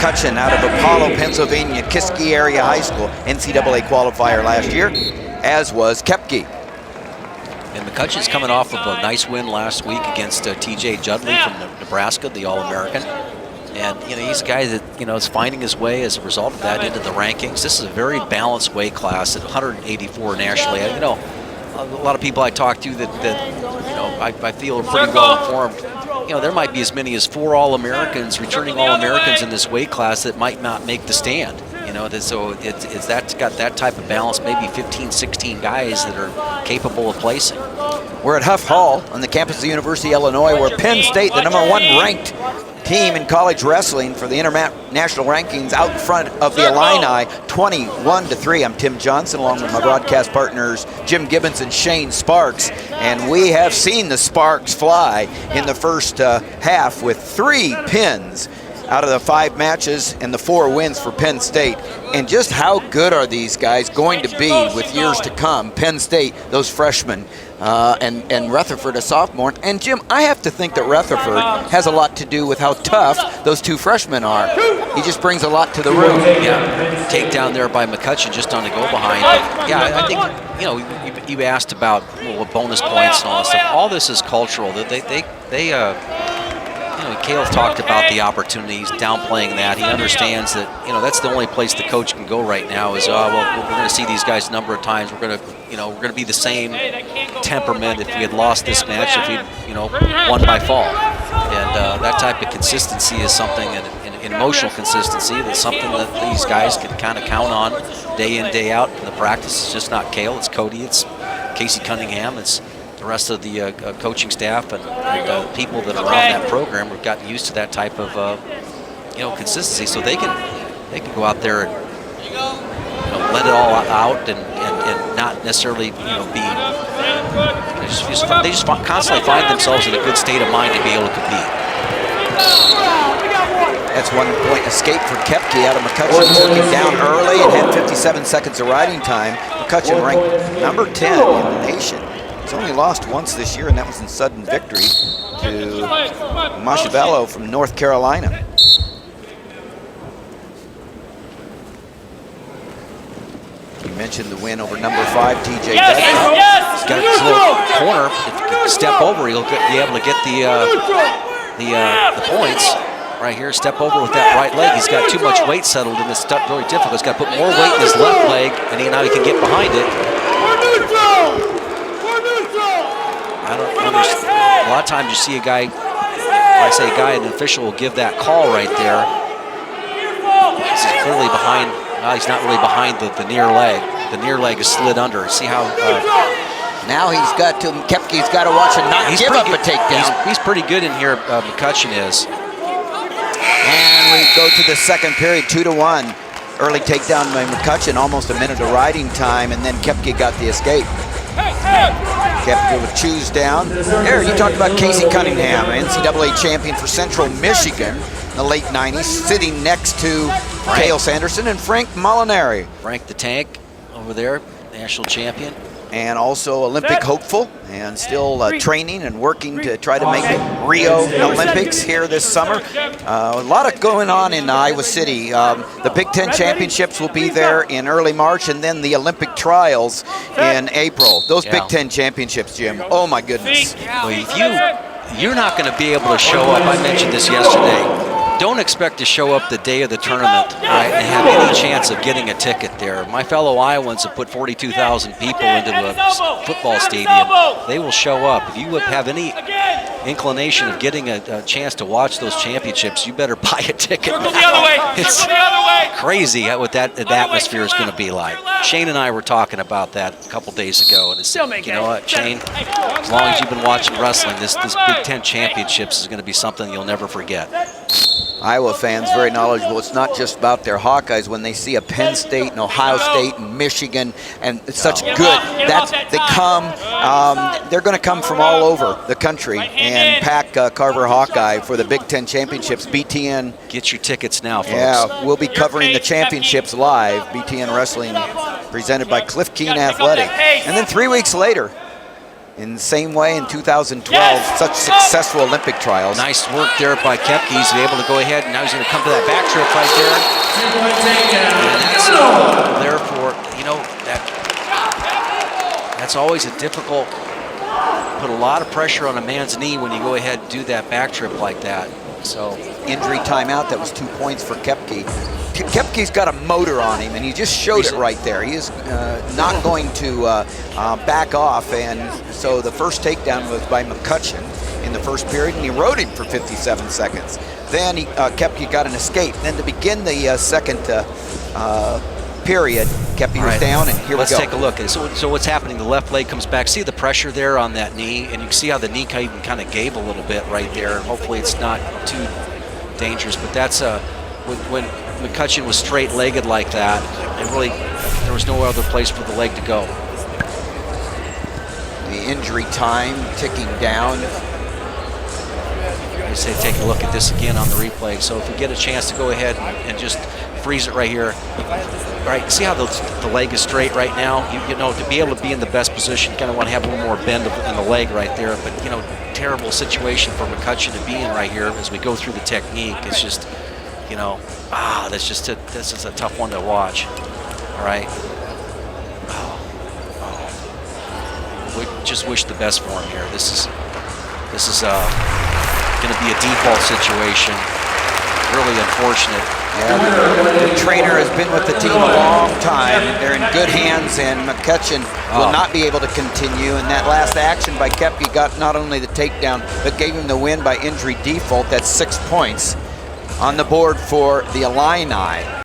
McCutcheon out of Apollo, Pennsylvania, Kiski Area High School, NCAA qualifier last year, as was Koepke. And McCutcheon's coming off of a nice win last week against T.J. Judley from Nebraska, the All-American. And, you know, he's a guy that, you know, is finding his way as a result of that into the rankings. This is a very balanced weight class at 184 nationally. You know, a lot of people I talk to that you know, I feel are pretty well informed. You know, there might be as many as 4 All-Americans, returning All-Americans in this weight class that might not make the stand. You know, so it's that's got that type of balance, maybe 15, 16 guys that are capable of placing. We're at Huff Hall on the campus of the University of Illinois, where Penn State, the #1 ranked team in college wrestling for the international rankings, out in front of the Illini, 21-3. I'm Tim Johnson, along with my broadcast partners Jim Gibbons and Shane Sparks, and we have seen the sparks fly in the first half with 3 pins out of the 5 matches and the 4 wins for Penn State. And just how good are these guys going to be with years to come? Penn State, those freshmen, and Rutherford, a sophomore. And Jim, I have to think that Rutherford has a lot to do with how tough those 2 freshmen are. He just brings a lot to the room. Yeah, takedown there by McCutcheon just on the go behind. But yeah, I think, you know, you asked about bonus points and all this stuff. All this is cultural. You know, Cale talked about the opportunities, downplaying that. He understands that, you know, that's the only place the coach can go right now is, well, we're going to see these guys a number of times. We're going to, you know, we're going to be the same temperament if we had lost this match, if we, you know, won by fall. And that type of consistency is something, and emotional consistency, that's something that these guys can kind of count on day in, day out. And the practice is just not Cale, it's Cody, it's Casey Cunningham, it's the rest of the coaching staff and people that are around that program have gotten used to that type of you know, consistency, so they can go out there and, you know, let it all out and not necessarily, you know, be they just constantly find themselves in a good state of mind to be able to compete. That's 1-point escape for Koepke out of McCutcheon. Took him down early and had 57 seconds of riding time. McCutcheon ranked #10 in the nation. He's only lost once this year, and that was in sudden victory to Mashabello from North Carolina. You mentioned the win over #5, T.J. Judley. He's got his little corner. If he can step over, he'll be able to get the points. Right here, step over with that right leg. He's got too much weight settled in this stuff, very difficult. He's got to put more weight in his left leg, and now he can get behind it. I don't understand. A lot of times you see a guy, when I say a guy, an official will give that call right there. He's clearly behind. He's not really behind the near leg. The near leg is slid under. See how? Now he's got to. Koepke's got to watch and not give up a takedown. He's pretty good in here. McCutcheon is. And we go to the second period, 2-1. Early takedown by McCutcheon, almost a minute of riding time, and then Koepke got the escape. Koepke with choose down. There, you talked about Casey Cunningham, NCAA champion for Central Michigan in the late 90s, sitting next to Cale Sanderson and Frank Molinari. Frank the Tank over there, national champion. And also Olympic hopeful, and still training and working to try to make Rio Olympics here this summer. A lot of going on in Iowa City. The Big Ten Championships will be there in early March, and then the Olympic trials in April. Those Big Ten Championships, Jim, oh my goodness. Well, if you're not going to be able to show up, I mentioned this yesterday, don't expect to show up the day of the tournament, right, and have any chance of getting a ticket there. My fellow Iowans have put 42,000 people into a football stadium. They will show up. If you have any inclination of getting a chance to watch those championships, you better buy a ticket now. It's crazy what that atmosphere is going to be like. Shane and I were talking about that a couple days ago, and it's, you know what, Shane, as long as you've been watching wrestling, this Big Ten Championships is going to be something you'll never forget. Iowa fans very knowledgeable. It's not just about their Hawkeyes. When they see a Penn State and Ohio State and Michigan and it's such good, they come. They're going to come from all over the country and pack Carver Hawkeye for the Big Ten Championships. BTN. Get your tickets now, folks. Yeah, we'll be covering the championships live. BTN Wrestling presented by Cliff Keen Athletic. And then 3 weeks later, in the same way in 2012, such successful Olympic trials. Nice work there by Koepke. He's able to go ahead, and now he's going to come to that back trip right there. And that's therefore, you know, that's always a difficult, put a lot of pressure on a man's knee when you go ahead and do that back trip like that. So injury timeout, that was 2 points for Koepke. Koepke's got a motor on him, and he just showed it right there. He is not going to back off, and so the first takedown was by McCutcheon in the first period, and he rode him for 57 seconds. Then Koepke got an escape. Then to begin the second period, Koepke was down, and here we go. Let's take a look. So what's happening? The left leg comes back. See the pressure there on that knee, and you can see how the knee even kind of gave a little bit right there. Hopefully it's not too dangerous, but that's when McCutcheon was straight-legged like that, and really there was no other place for the leg to go. The injury time ticking down. I say take a look at this again on the replay. So if we get a chance to go ahead and just freeze it right here. Right, see how the leg is straight right now? You know, to be able to be in the best position, you kind of want to have a little more bend in the leg right there. But, you know, terrible situation for McCutcheon to be in right here as we go through the technique. It's just, you know, this is a tough one to watch. All right. We just wish the best for him here. This is going to be a default situation. Really unfortunate. Yeah, the trainer has been with the team a long time. They're in good hands, and McCutcheon will not be able to continue. And that last action by Koepke got not only the takedown, but gave him the win by injury default. That's 6 points on the board for the Illini.